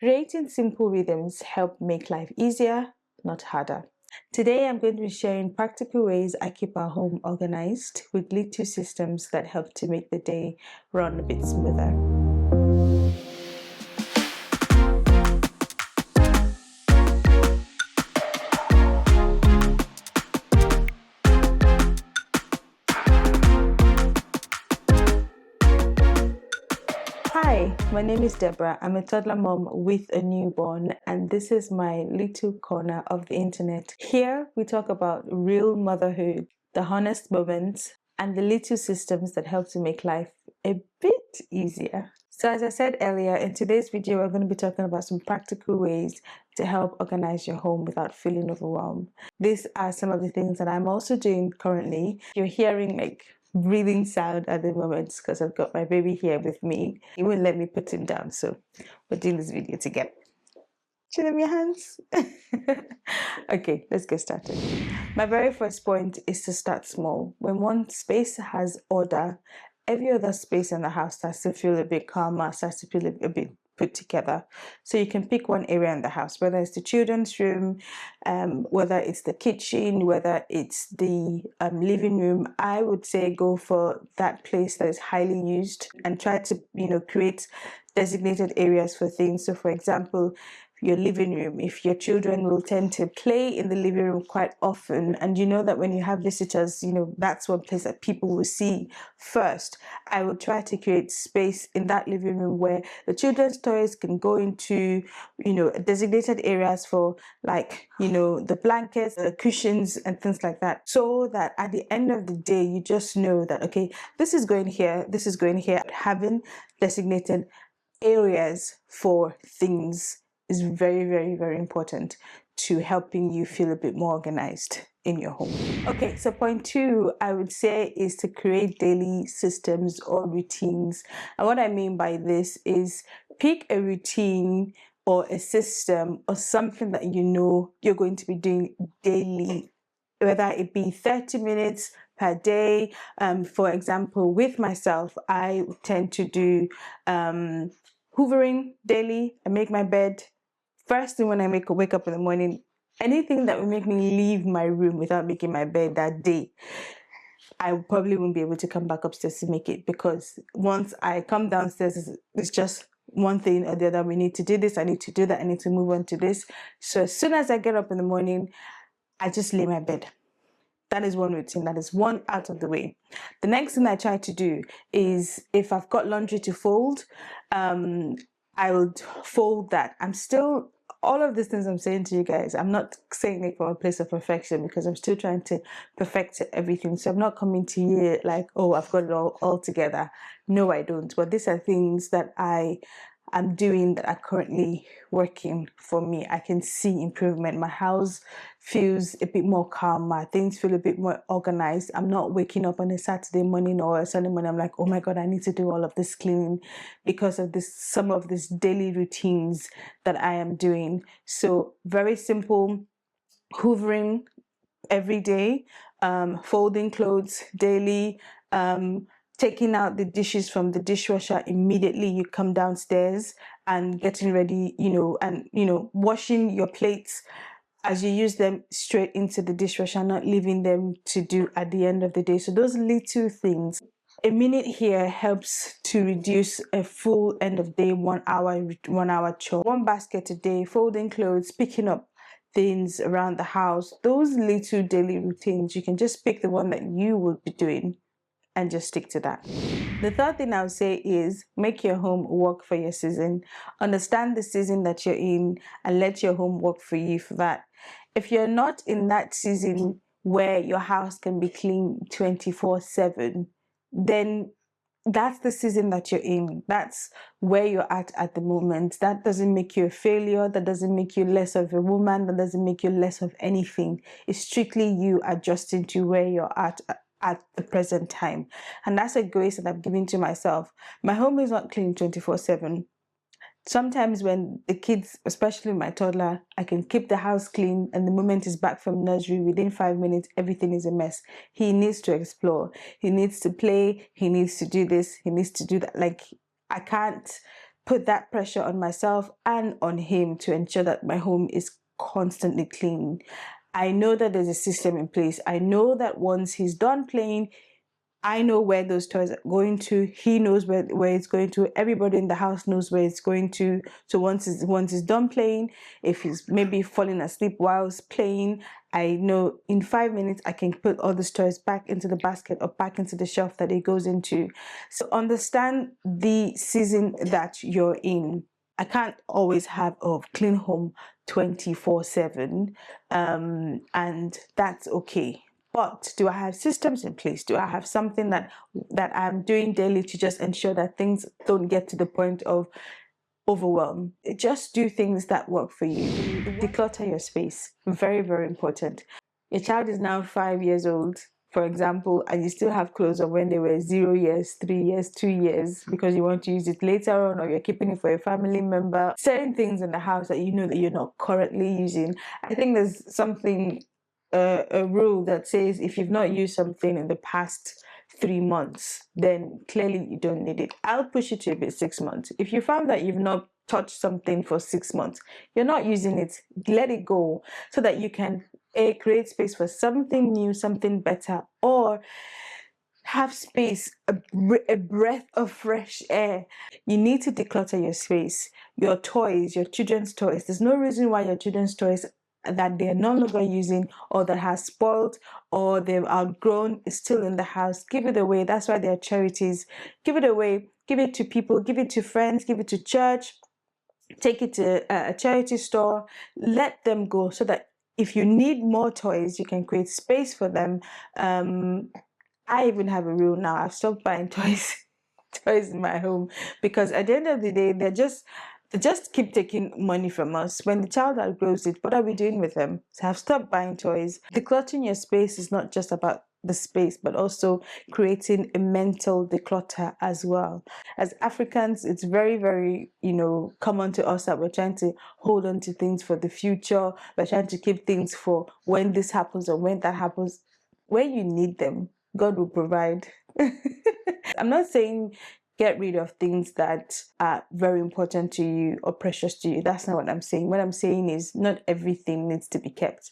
Creating simple rhythms help make life easier, not harder. Today, I'm going to be sharing practical ways I keep our home organized with little systems that help to make the day run a bit smoother. Hi, my name is Deborah. I'm a toddler mom with a newborn, and this is my little corner of the internet. Here, we talk about real motherhood, the honest moments, and the little systems that help to make life a bit easier. So, as I said earlier, in today's video, we're going to be talking about some practical ways to help organize your home without feeling overwhelmed. These are some of the things that I'm also doing currently. You're hearing breathing sound at the moment because I've got my baby here with me. He won't let me put him down, so we're doing this video together. Show them your hands. Okay, let's get started. My very first point is to start small. When one space has order, every other space in the house starts to feel a bit calmer, starts to feel a bit put together. So you can pick one area in the house, whether it's the children's room, whether it's the kitchen, whether it's the living room. I would say go for that place that is highly used and try to create designated areas for things. So for example, your living room, if your children will tend to play in the living room quite often, and you know that when you have visitors, that's one place that people will see first, I would try to create space in that living room where the children's toys can go into designated areas for the blankets, the cushions, and things like that, so that at the end of the day you just know that, okay, this is going here, this is going here. Having designated areas for things is very, very, very important to helping you feel a bit more organized in your home. Okay, so point 2, I would say, is to create daily systems or routines. And what I mean by this is pick a routine or a system or something that you know you're going to be doing daily, whether it be 30 minutes per day. For example, with myself, I tend to do hoovering daily. I make my bed. First thing when I wake up in the morning, anything that will make me leave my room without making my bed that day, I probably won't be able to come back upstairs to make it, because once I come downstairs, it's just one thing or the other. We need to do this, I need to do that, I need to move on to this. So as soon as I get up in the morning, I just lay my bed. That is one routine, that is one out of the way. The next thing I try to do is, if I've got laundry to fold, I would fold that. All of these things I'm saying to you guys, I'm not saying it from a place of perfection, because I'm still trying to perfect everything. So I'm not coming to you like, oh, I've got it all together. No, I don't. But these are things that I'm doing that are currently working for me. I can see improvement. My house feels a bit more calmer. Things feel a bit more organized. I'm not waking up on a Saturday morning or a Sunday morning, I'm like, oh my God, I need to do all of this cleaning, because of some of these daily routines that I am doing. So very simple: hoovering every day, folding clothes daily, taking out the dishes from the dishwasher immediately you come downstairs, and getting ready, washing your plates as you use them straight into the dishwasher, not leaving them to do at the end of the day. So those little things, a minute here helps to reduce a full end of day 1 hour chore. One basket a day, folding clothes, picking up things around the house. Those little daily routines, you can just pick the one that you will be doing and just stick to that. The third thing I would say is make your home work for your season. Understand the season that you're in and let your home work for you for that. If you're not in that season where your house can be clean 24/7, then that's the season that you're in. That's where you're at the moment. That doesn't make you a failure. That doesn't make you less of a woman. That doesn't make you less of anything. It's strictly you adjusting to where you're at the present time. And that's a grace that I've given to myself. My home is not clean 24/7. Sometimes when the kids, especially my toddler, I can keep the house clean, and the moment he's back from nursery, within 5 minutes, everything is a mess. He needs to explore. He needs to play. He needs to do this. He needs to do that. I can't put that pressure on myself and on him to ensure that my home is constantly clean. I know that there's a system in place. I know that once he's done playing, I know where those toys are going to. He knows where it's going to. Everybody in the house knows where it's going to. So once he's done playing, if he's maybe falling asleep while he's playing, I know in 5 minutes I can put all the toys back into the basket or back into the shelf that it goes into. So understand the season that you're in. I can't always have a clean home 24/7, and that's okay. But do I have systems in place? Do I have something that I'm doing daily to just ensure that things don't get to the point of overwhelm? Just do things that work for you. Declutter your space. Very, very important. Your child is now 5 years old, for example, and you still have clothes of when they were 0 years, 3 years, 2 years, because you want to use it later on, or you're keeping it for a family member. Certain things in the house that you know that you're not currently using. I think there's something, a rule that says if you've not used something in the past 3 months, then clearly you don't need it. I'll push it to a bit 6 months. If you found that you've not touched something for 6 months, you're not using it, let it go, so that you can create space for something new, something better, or have space, a breath of fresh air. You need to declutter your space, your toys, your children's toys. There's no reason why your children's toys that they're no longer using, or that has spoiled, or they've outgrown, is still in the house. Give it away. That's why they're charities. Give it away. Give it to people. Give it to friends. Give it to church. Take it to a charity store. Let them go, so that if you need more toys, you can create space for them. I even have a rule now. I've stopped buying toys in my home, because at the end of the day, they just keep taking money from us. When the child outgrows it, what are we doing with them? So I've stopped buying toys. Decluttering your space is not just about the space, but also creating a mental declutter as well. As Africans, it's very, very, common to us that we're trying to hold on to things for the future. We're trying to keep things for when this happens or when that happens. When you need them, God will provide. I'm not saying get rid of things that are very important to you or precious to you. That's not what I'm saying. What I'm saying is not everything needs to be kept.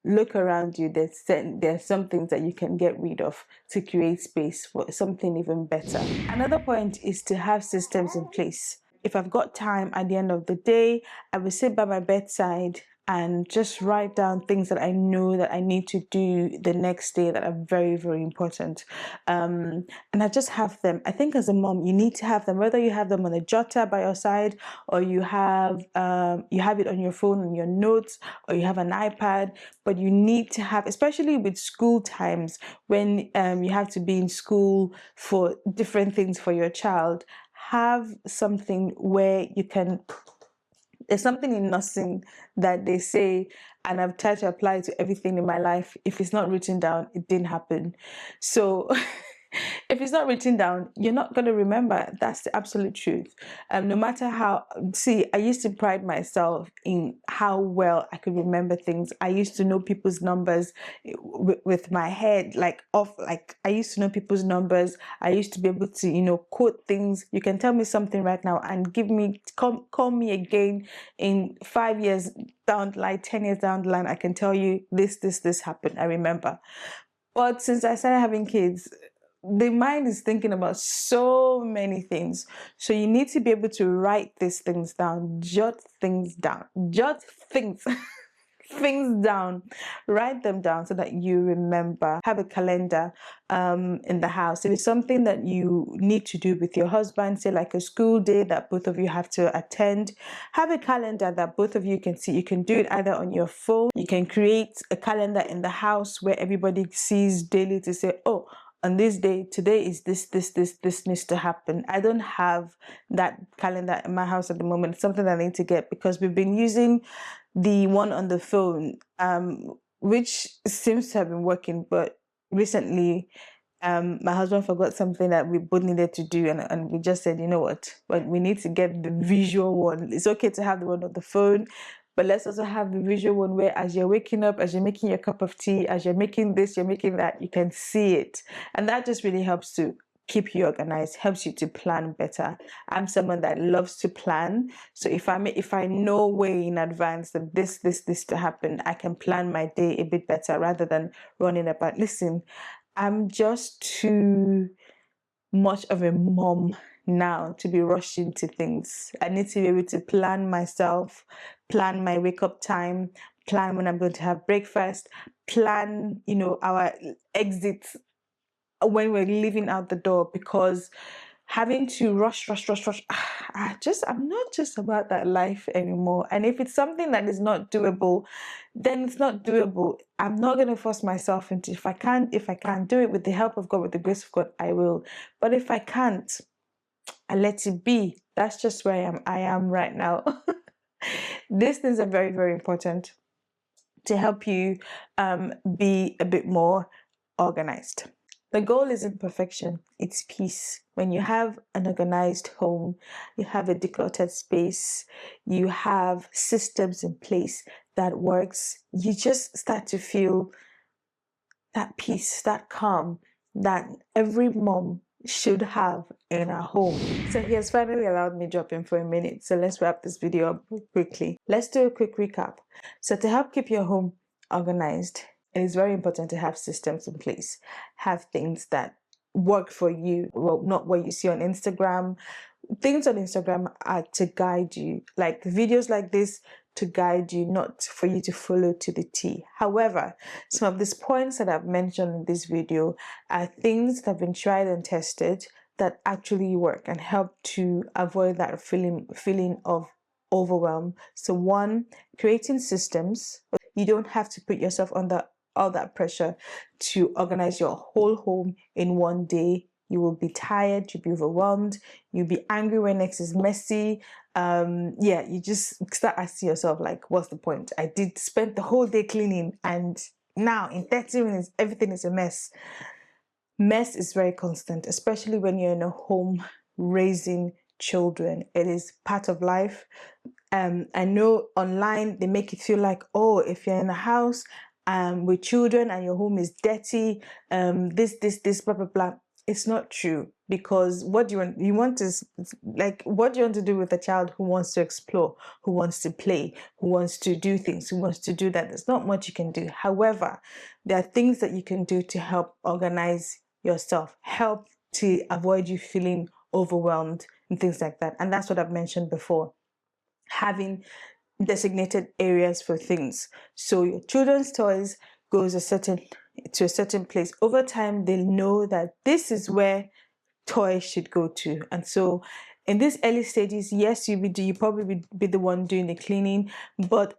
Look around you. There's some things that you can get rid of to create space for something even better. Another point is to have systems in place. If I've got time at the end of the day, I will sit by my bedside and just write down things that I know that I need to do the next day that are very, very important. And I just have them. I think as a mom, you need to have them, whether you have them on a jotter by your side, or you have it on your phone, on your notes, or you have an iPad. But you need to have, especially with school times, when you have to be in school for different things for your child, have something where you can. There's something in nursing that they say, and I've tried to apply it to everything in my life. If it's not written down, it didn't happen. So if it's not written down, you're not going to remember. That's the absolute truth. No matter how, I used to pride myself in how well I could remember things. I used to know people's numbers with my head, I used to know people's numbers. I used to be able to, quote things. You can tell me something right now and call me again in 5 years down the line, 10 years down the line. I can tell you this happened. I remember. But since I started having kids, the mind is thinking about so many things. So you need to be able to write these things down, jot things down, things down, write them down so that you remember. Have a calendar in the house. If it's something that you need to do with your husband, say like a school day that both of you have to attend, have a calendar that both of you can see. You can do it either on your phone. You can create a calendar in the house where everybody sees daily to say, oh, on this day, today is this needs to happen. I don't have that calendar in my house at the moment. It's something that I need to get, because we've been using the one on the phone, which seems to have been working, but recently my husband forgot something that we both needed to do, and we just said, you know what, but we need to get the visual one. It's okay to have the one on the phone, but let's also have the visual one where as you're waking up, as you're making your cup of tea, as you're making this, you're making that, you can see it. And that just really helps to keep you organized, helps you to plan better. I'm someone that loves to plan. So if I know way in advance that this to happen, I can plan my day a bit better rather than running about. Listen, I'm just too much of a mom now to be rushing to things. I need to be able to plan myself, plan my wake up time, plan when I'm going to have breakfast, plan, our exits when we're leaving out the door, because having to rush, I'm not just about that life anymore. And if it's something that is not doable, then it's not doable. I'm not going to force myself into, if I can't do it with the help of God, with the grace of God, I will. But if I can't, I let it be. That's just where I am right now. These things are very, very important to help you be a bit more organized. The goal isn't perfection, it's peace. When you have an organized home, you have a decluttered space, you have systems in place that works, you just start to feel that peace, that calm that every mom should have in her home. So he has finally allowed me drop in for a minute. So let's wrap this video up quickly. Let's do a quick recap. So to help keep your home organized, it is very important to have systems in place, have things that work for you, well, not what you see on Instagram. Things on Instagram are to guide you, like videos like this to guide you, not for you to follow to the T. However, some of these points that I've mentioned in this video are things that have been tried and tested that actually work and help to avoid that feeling of overwhelm. So one, creating systems. You don't have to put yourself under all that pressure to organize your whole home in one day. You will be tired, you'll be overwhelmed, you'll be angry when next is messy. You just start asking yourself, like, what's the point? I did spend the whole day cleaning and now in 30 minutes, everything is a mess. Mess is very constant, especially when you're in a home raising children. It is part of life. I know online they make it feel like, oh, if you're in a house with children and your home is dirty, this blah blah blah. It's not true, because what do you want is, like, what do you want to do with a child who wants to explore, who wants to play, who wants to do things, who wants to do that? There's not much you can do. However, there are things that you can do to help organize yourself, help to avoid you feeling overwhelmed and things like that. And that's what I've mentioned before. Having designated areas for things. So your children's toys goes to a certain place. Over time, they'll know that this is where toys should go to. And so in these early stages, yes, you probably be the one doing the cleaning, but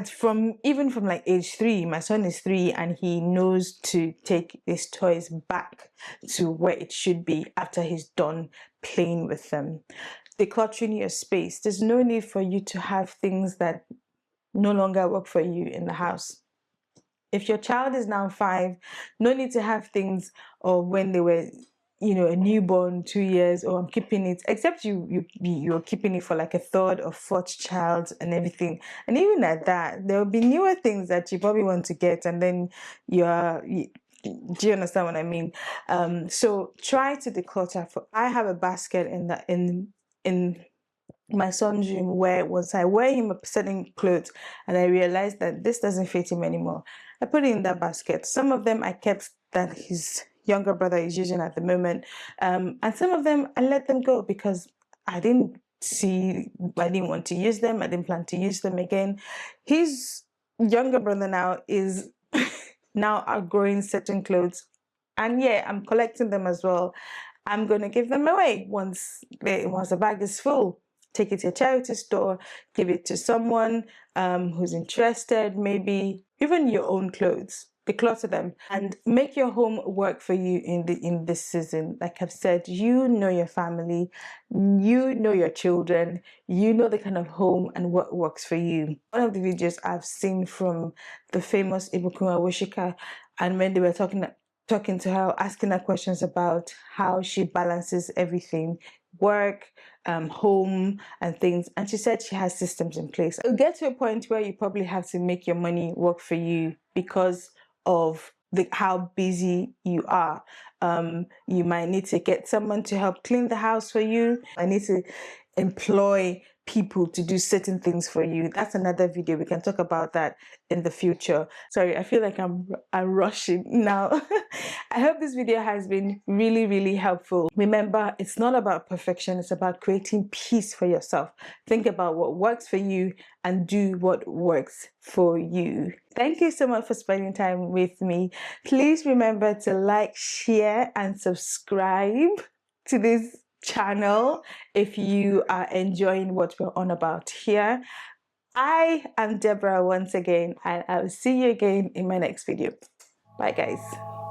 from like age 3, my son is 3 and he knows to take his toys back to where it should be after he's done playing with them. Decluttering your space. There's no need for you to have things that no longer work for you in the house. If your child is now 5, no need to have things or when they were, a newborn, 2 years, or I'm keeping it, except you're keeping it for like a third or fourth child and everything. And even at that, there will be newer things that you probably want to get, and then do you understand what I mean? So try to declutter. I have a basket in my son's room where once I wear him a certain clothes and I realized that this doesn't fit him anymore, I put it in that basket. Some of them I kept that his younger brother is using at the moment, and some of them I let them go because I didn't want to use them. I didn't plan to use them again. His younger brother now is now outgrowing certain clothes, and yeah, I'm collecting them as well. I'm going to give them away once the bag is full. Take it to a charity store, give it to someone who's interested, maybe even your own clothes. Declutter them and make your home work for you in this season. Like I've said, you know your family, you know your children, you know the kind of home and what works for you. One of the videos I've seen from the famous Ibukuma Wishika, and when they were talking to her, asking her questions about how she balances everything, work, home and things, and she said she has systems in place. It'll get to a point where you probably have to make your money work for you because of how busy you are. You might need to get someone to help clean the house for you. I need to employ people to do certain things for you. That's another video. We can talk about that in the future. Sorry, I feel like I'm rushing now. I hope this video has been really, really helpful. Remember, it's not about perfection. It's about creating peace for yourself. Think about what works for you and do what works for you. Thank you so much for spending time with me. Please remember to like, share, and subscribe to this channel if you are enjoying what we're on about here. I am Deborah once again, and I'll see you again in my next video. Bye, guys.